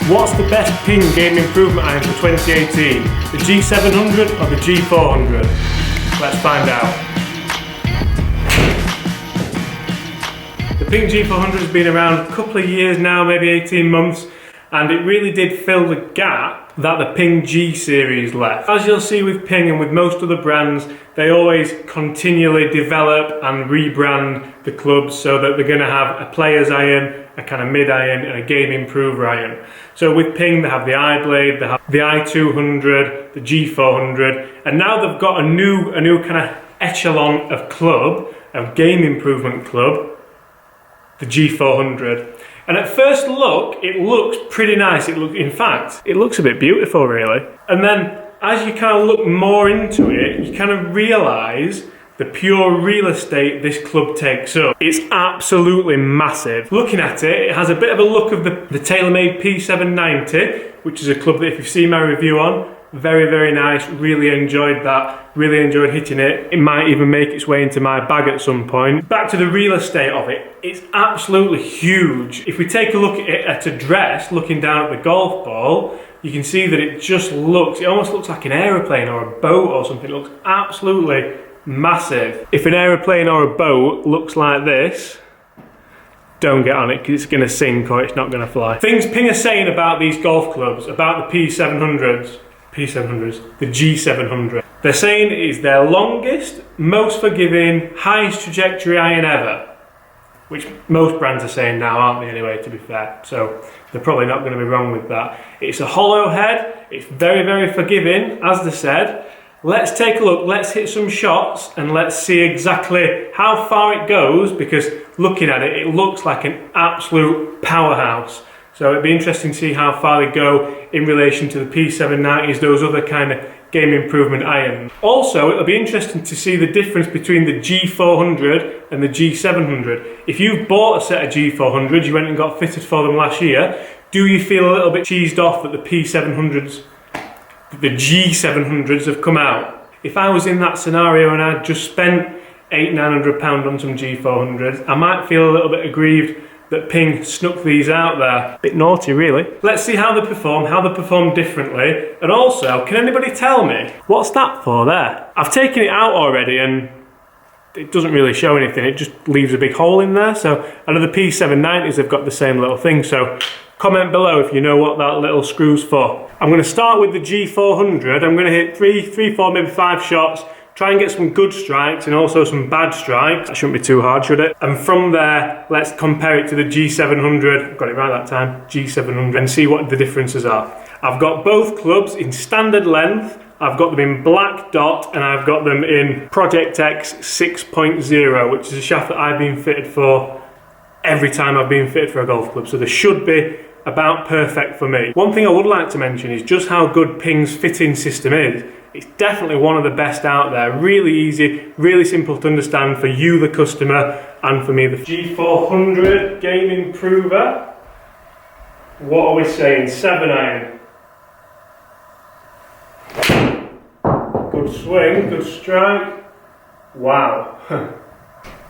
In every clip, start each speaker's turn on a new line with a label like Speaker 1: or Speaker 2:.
Speaker 1: What's the best ping game improvement iron for 2018? The G700 or the G400? Let's find out. The ping G400 has been around a couple of years now, maybe 18 months, and it really did fill the gap that the Ping G series left. As you'll see with Ping and with most other brands, they always continually develop and rebrand the clubs so that they're going to have a player's iron, a kind of mid iron and a game improver iron. So with Ping they have the iBlade, they have the i200, the G400, and now they've got a new kind of echelon of club, of game improvement club, the G400. And at first look, it looks pretty nice. In fact, it looks a bit beautiful really. And then as you kind of look more into it, you kind of realise the pure real estate this club takes up. It's absolutely massive. Looking at it, it has a bit of a look of the TaylorMade P790, which is a club that if you've seen my review on, very, very nice, really enjoyed that, really enjoyed hitting it. It might even make its way into my bag at some point. Back to the real estate of it, it's absolutely huge. If we take a look at it at address, looking down at the golf ball, you can see that it almost looks like an aeroplane or a boat or something. It looks absolutely massive. If an aeroplane or a boat looks like this, don't get on it because it's going to sink or it's not going to fly. Things Ping are saying about these golf clubs, about the P700s, the G700. They're saying it is their longest, most forgiving, highest trajectory iron ever. Which most brands are saying now, aren't they, anyway, to be fair. So they're probably not going to be wrong with that. It's a hollow head, it's very, very forgiving, as they said. Let's take a look, let's hit some shots and let's see exactly how far it goes, because looking at it, it looks like an absolute powerhouse. So it'd be interesting to see how far they go in relation to the P790s, those other kind of game improvement irons. Also, it'll be interesting to see the difference between the G400 and the G700. If you've bought a set of G400s, you went and got fitted for them last year, do you feel a little bit cheesed off that the P700s, the G700s have come out? If I was in that scenario and I'd just spent £800–900 on some G400s, I might feel a little bit aggrieved that Ping snuck these out there. Bit naughty really. Let's see how they perform differently. And also, can anybody tell me, what's that for there? I've taken it out already and it doesn't really show anything, it just leaves a big hole in there. So I know the P790s have got the same little thing, so comment below if you know what that little screw's for. I'm going to start with the G400, I'm going to hit 3, 4, maybe 5 shots, try and get some good strikes and also some bad strikes. That shouldn't be too hard, should it? And from there, let's compare it to the G700, got it right that time, G700, and see what the differences are. I've got both clubs in standard length, I've got them in black dot, and I've got them in Project X 6.0, which is a shaft that I've been fitted for every time I've been fitted for a golf club. So they should be about perfect for me. One thing I would like to mention is just how good Ping's fitting system is. It's definitely one of the best out there. Really easy, really simple to understand for you, the customer, and for me, the G400 game improver. What are we saying? 7 iron. Good swing, good strike. Wow.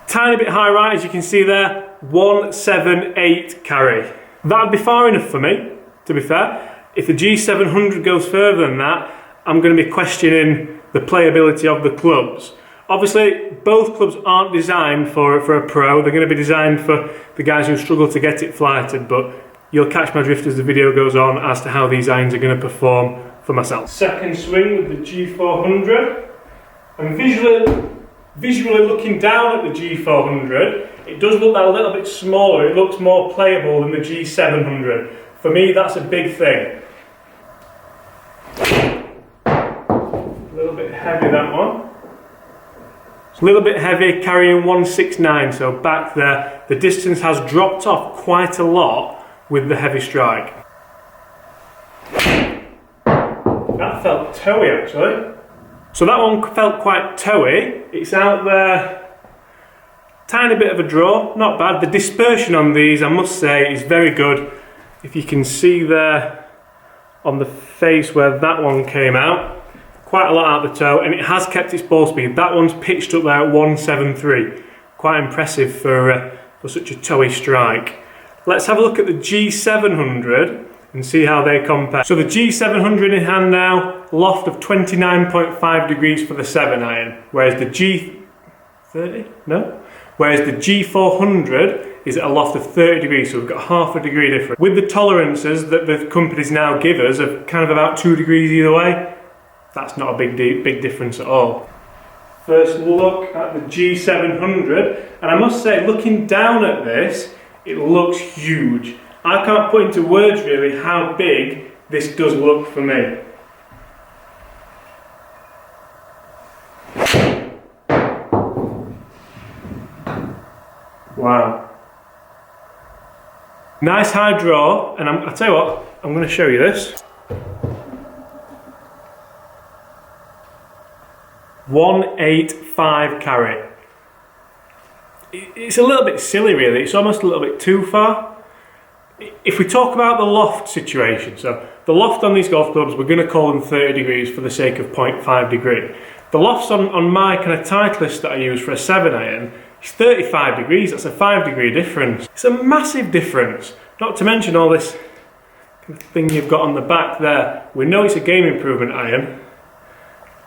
Speaker 1: Tiny bit high right, as you can see there. 178 carry. That'd be far enough for me, to be fair. If the G700 goes further than that, I'm going to be questioning the playability of the clubs. Obviously, both clubs aren't designed for a pro. They're going to be designed for the guys who struggle to get it flighted, but you'll catch my drift as the video goes on as to how these irons are going to perform for myself. Second swing with the G400. And visually looking down at the G400, it does look a little bit smaller. It looks more playable than the G700. For me, that's a big thing. A little bit heavy, that one. It's a little bit heavy, carrying 169, so back there. The distance has dropped off quite a lot with the heavy strike. That felt toey actually. So that one felt quite toey. It's out there, tiny bit of a draw, not bad. The dispersion on these, I must say, is very good. If you can see there on the face where that one came out, quite a lot out the toe, and it has kept its ball speed. That one's pitched up there at 173. Quite impressive for such a toey strike. Let's have a look at the G700 and see how they compare. So the G700 in hand now, loft of 29.5 degrees for the 7-iron, whereas the G30, no? Whereas the G400 is at a loft of 30 degrees, so we've got half a degree difference. With the tolerances that the companies now give us of kind of about 2 degrees either way, that's not a big difference at all. First look at the G700, and I must say, looking down at this, it looks huge. I can't put into words really how big this does look for me. Wow. Nice high draw, and I'll tell you what, I'm going to show you this. 185 carry. It's a little bit silly really, it's almost a little bit too far. If we talk about the loft situation, so the loft on these golf clubs, we're going to call them 30 degrees for the sake of 0.5 degree. The lofts on my kind of Titleist that I use for a 7-iron is 35 degrees, that's a 5 degree difference. It's a massive difference, not to mention all this kind of thing you've got on the back there. We know it's a game improvement iron,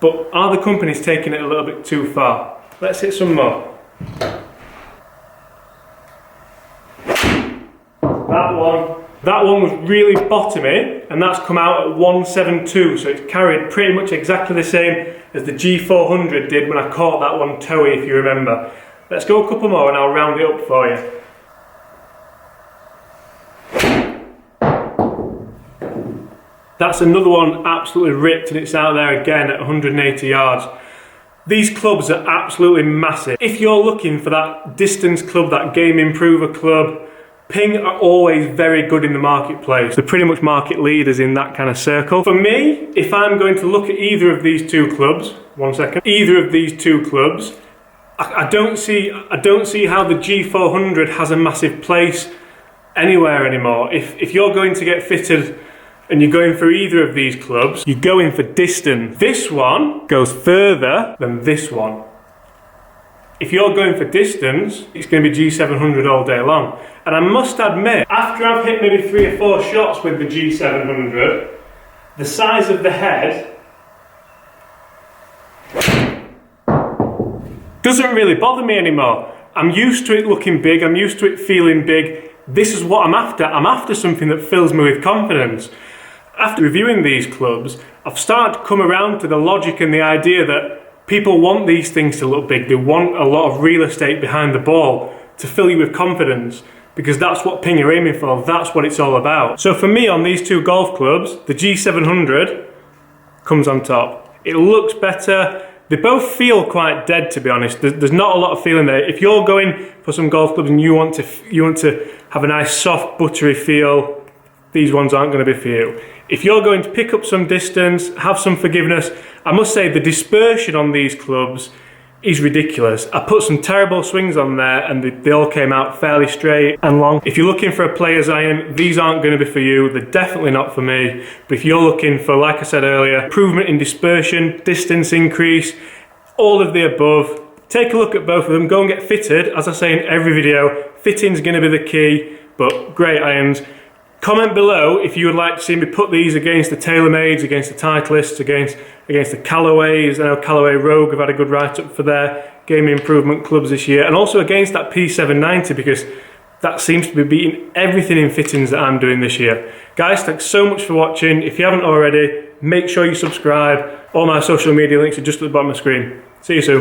Speaker 1: but are the companies taking it a little bit too far? Let's hit some more. That one was really bottomy, and that's come out at 172, so it's carried pretty much exactly the same as the G400 did when I caught that one toey, if you remember. Let's go a couple more and I'll round it up for you. That's another one absolutely ripped, and it's out there again at 180 yards. These clubs are absolutely massive. If you're looking for that distance club, that game improver club, Ping are always very good in the marketplace. They're pretty much market leaders in that kind of circle. For me, if I'm going to look at either of these two clubs, either of these two clubs, I don't see how the G400 has a massive place anywhere anymore. If you're going to get fitted and you're going for either of these clubs, you're going for distance. This one goes further than this one. If you're going for distance, it's going to be G700 all day long. And I must admit, after I've hit maybe 3 or 4 shots with the G700, the size of the head doesn't really bother me anymore. I'm used to it looking big, I'm used to it feeling big. This is what I'm after. I'm after something that fills me with confidence. After reviewing these clubs, I've started to come around to the logic and the idea that people want these things to look big. They want a lot of real estate behind the ball to fill you with confidence, because that's what Ping are aiming for. That's what it's all about. So for me, on these two golf clubs, the G700 comes on top. It looks better. They both feel quite dead, to be honest. There's not a lot of feeling there. If you're going for some golf clubs and you want to have a nice soft buttery feel, these ones aren't going to be for you. If you're going to pick up some distance, have some forgiveness, I must say the dispersion on these clubs is ridiculous. I put some terrible swings on there and they all came out fairly straight and long. If you're looking for a player's iron, these aren't going to be for you. They're definitely not for me. But if you're looking for, like I said earlier, improvement in dispersion, distance increase, all of the above, take a look at both of them. Go and get fitted. As I say in every video, fitting's going to be the key, but great irons. Comment below if you would like to see me put these against the TaylorMades, against the Titleists, against the Callaways. I know Callaway Rogue have had a good write-up for their game improvement clubs this year, and also against that P790, because that seems to be beating everything in fittings that I'm doing this year. Guys, thanks so much for watching. If you haven't already, make sure you subscribe. All my social media links are just at the bottom of the screen. See you soon.